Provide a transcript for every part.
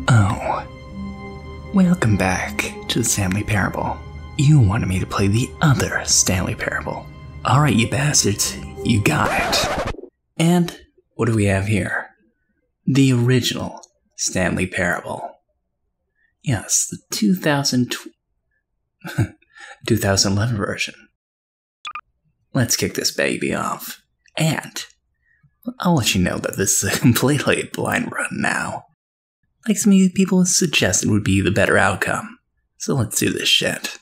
Oh. Welcome back to the Stanley Parable. You wanted me to play the other Stanley Parable. Alright, you bastards, you got it. And what do we have here? The original Stanley Parable. Yes, the 2011 version. Let's kick this baby off. And I'll let you know that this is a completely blind run now. Like some people suggested would be the better outcome. So let's do this shit.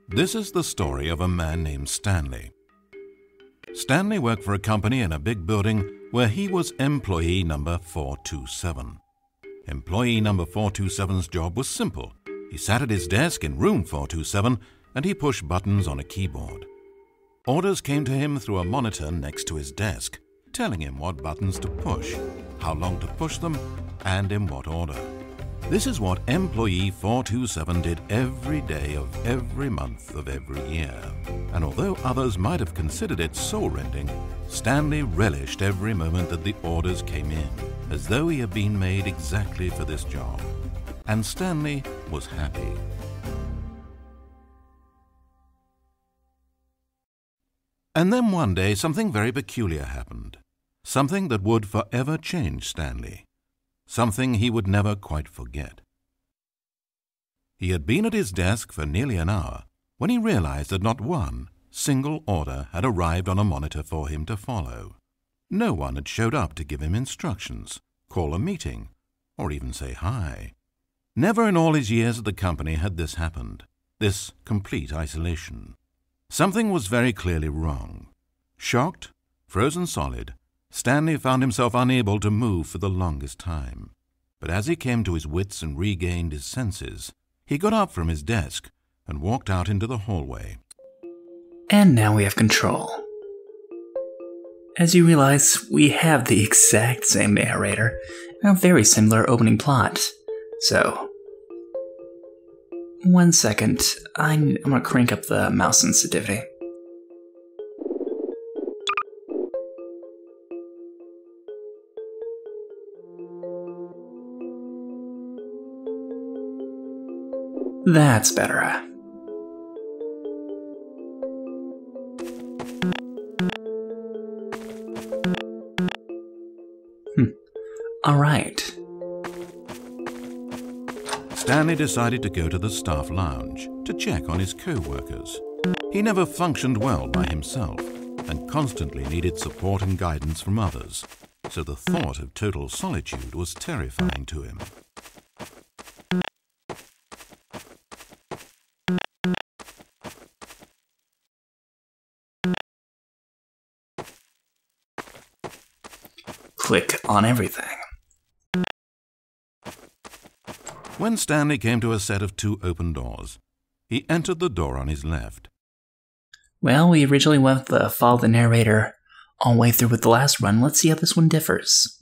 This is the story of a man named Stanley. Stanley worked for a company in a big building where he was employee number 427. Employee number 427's job was simple. He sat at his desk in room 427 and he pushed buttons on a keyboard. Orders came to him through a monitor next to his desk, telling him what buttons to push, how long to push them, and in what order. This is what employee 427 did every day of every month of every year. And although others might have considered it soul-rending, Stanley relished every moment that the orders came in, as though he had been made exactly for this job. And Stanley was happy. And then one day something very peculiar happened. Something that would forever change Stanley. Something he would never quite forget. He had been at his desk for nearly an hour when he realized that not one single order had arrived on a monitor for him to follow. No one had showed up to give him instructions, call a meeting, or even say hi. Never in all his years at the company had this happened, this complete isolation. Something was very clearly wrong. Shocked, frozen solid, Stanley found himself unable to move for the longest time. But as he came to his wits and regained his senses, he got up from his desk and walked out into the hallway. And now we have control. As you realize, we have the exact same narrator and a very similar opening plot. So, 1 second, I'm gonna crank up the mouse sensitivity. That's better. Alright. Stanley decided to go to the staff lounge to check on his co-workers. He never functioned well by himself and constantly needed support and guidance from others, so the thought of total solitude was terrifying to him. Click on everything. When Stanley came to a set of 2 open doors, he entered the door on his left. Well, we originally went with the follow the narrator all the way through with the last run. Let's see how this one differs.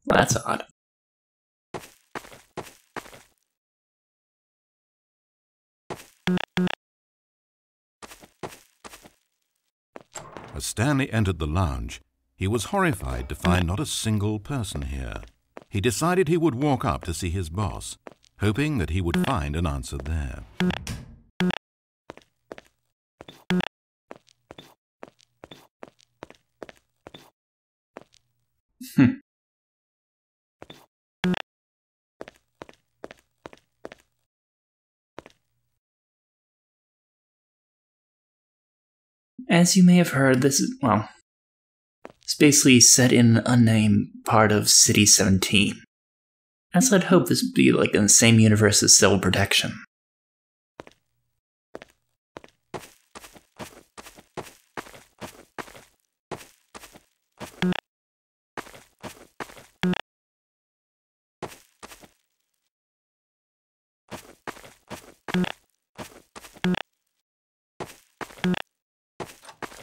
Well, that's odd. As Stanley entered the lounge, he was horrified to find not a single person here. He decided he would walk up to see his boss, hoping that he would find an answer there. As you may have heard, this is, well, it's basically set in an unnamed part of City 17. As I'd hope this would be like in the same universe as Civil Protection.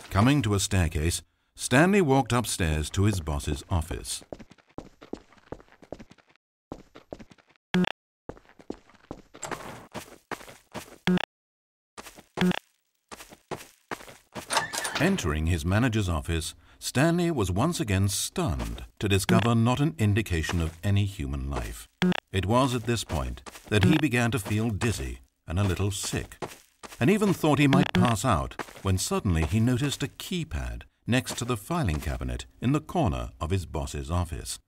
Coming to a staircase, Stanley walked upstairs to his boss's office. Entering his manager's office, Stanley was once again stunned to discover not an indication of any human life. It was at this point that he began to feel dizzy and a little sick, and even thought he might pass out when suddenly he noticed a keypad next to the filing cabinet in the corner of his boss's office.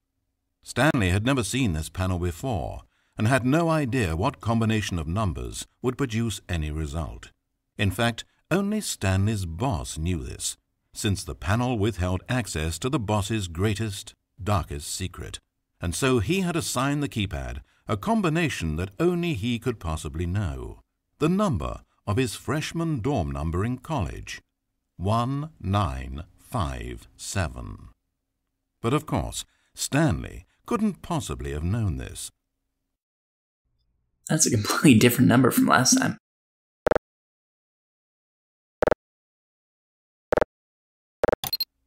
Stanley had never seen this panel before and had no idea what combination of numbers would produce any result. In fact, only Stanley's boss knew this, since the panel withheld access to the boss's greatest, darkest secret, and so he had assigned the keypad a combination that only he could possibly know: the number of his freshman dorm number in college, 1957. But of course, Stanley couldn't possibly have known this. That's a completely different number from last time.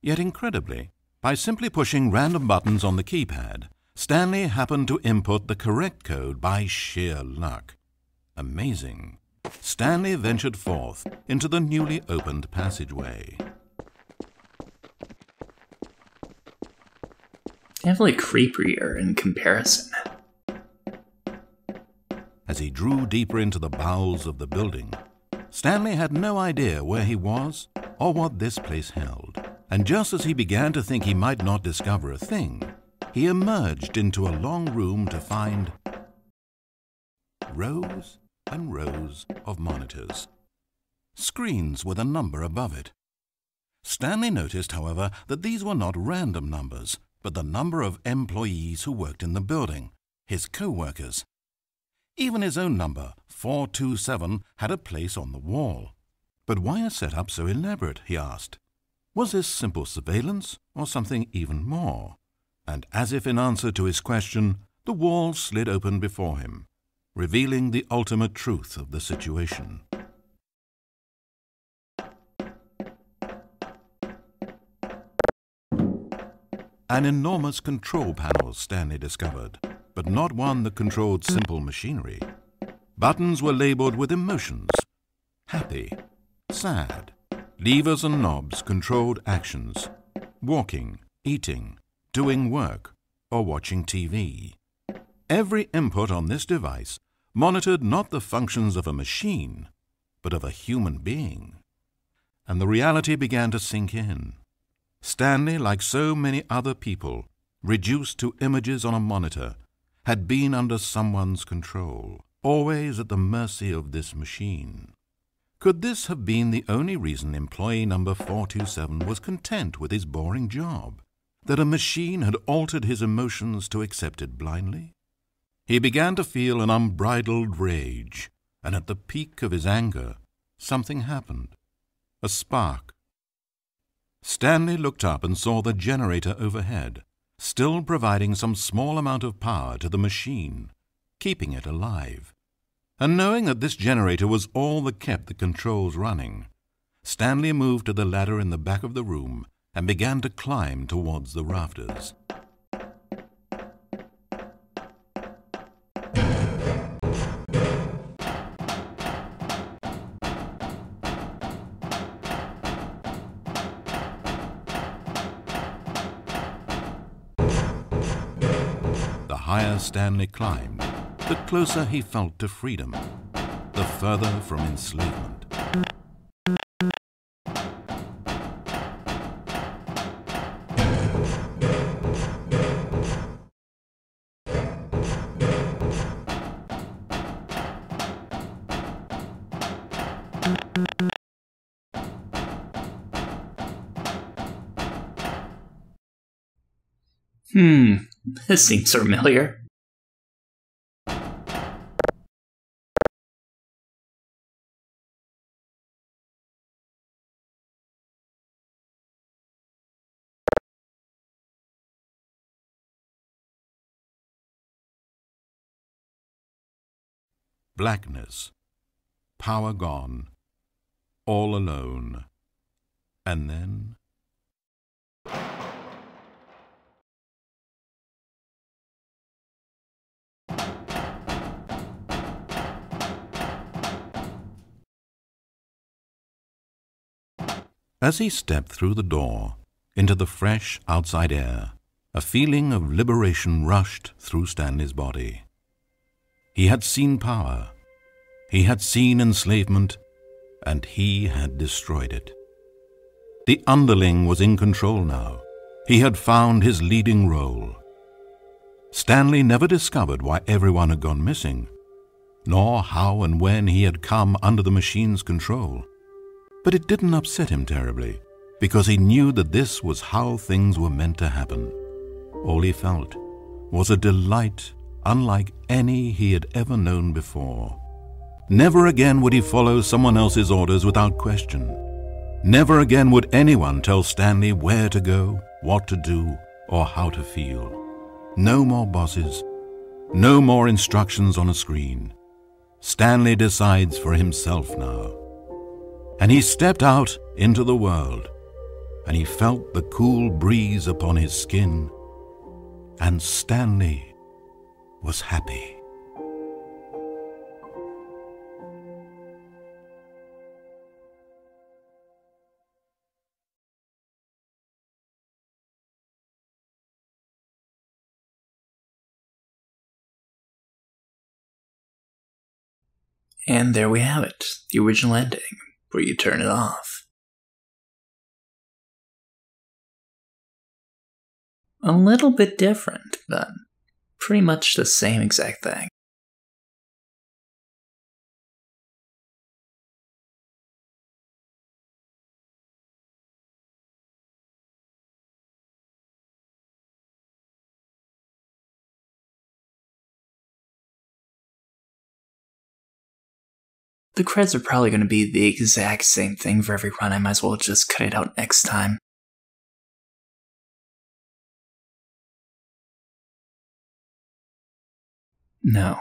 Yet incredibly, by simply pushing random buttons on the keypad, Stanley happened to input the correct code by sheer luck. Amazing. Stanley ventured forth into the newly opened passageway. Definitely creepier in comparison. As he drew deeper into the bowels of the building, Stanley had no idea where he was or what this place held. And just as he began to think he might not discover a thing, he emerged into a long room to find rows and rows of monitors, screens with a number above it. Stanley noticed, however, that these were not random numbers, but the number of employees who worked in the building, his co-workers. Even his own number, 427, had a place on the wall. But why a setup so elaborate, he asked. Was this simple surveillance or something even more? And as if in answer to his question, the wall slid open before him, revealing the ultimate truth of the situation. An enormous control panel Stanley discovered, but not one that controlled simple machinery. Buttons were labeled with emotions: happy, sad. Levers and knobs controlled actions: walking, eating, doing work, or watching TV. Every input on this device monitored not the functions of a machine, but of a human being. And the reality began to sink in. Stanley, like so many other people, reduced to images on a monitor, had been under someone's control, always at the mercy of this machine. Could this have been the only reason employee number 427 was content with his boring job? That a machine had altered his emotions to accept it blindly? He began to feel an unbridled rage, and at the peak of his anger, something happened. A spark. Stanley looked up and saw the generator overhead, still providing some small amount of power to the machine, keeping it alive. And knowing that this generator was all that kept the controls running, Stanley moved to the ladder in the back of the room and began to climb towards the rafters. The higher Stanley climbed, the closer he felt to freedom, the further from enslavement. This seems familiar. blackness, power gone, all alone. And then... As he stepped through the door into the fresh outside air, a feeling of liberation rushed through Stanley's body. He had seen power, he had seen enslavement, and he had destroyed it. The underling was in control now. He had found his leading role. Stanley never discovered why everyone had gone missing, nor how and when he had come under the machine's control. But it didn't upset him terribly, because he knew that this was how things were meant to happen. All he felt was a delight unlike any he had ever known before. Never again would he follow someone else's orders without question. Never again would anyone tell Stanley where to go, what to do, or how to feel. No more bosses, no more instructions on a screen. Stanley decides for himself now. And he stepped out into the world, and he felt the cool breeze upon his skin, and Stanley was happy. And there we have it, the original ending, where you turn it off. A little bit different, but pretty much the same exact thing. The credits are probably going to be the exact same thing for every run. I might as well just cut it out next time. No,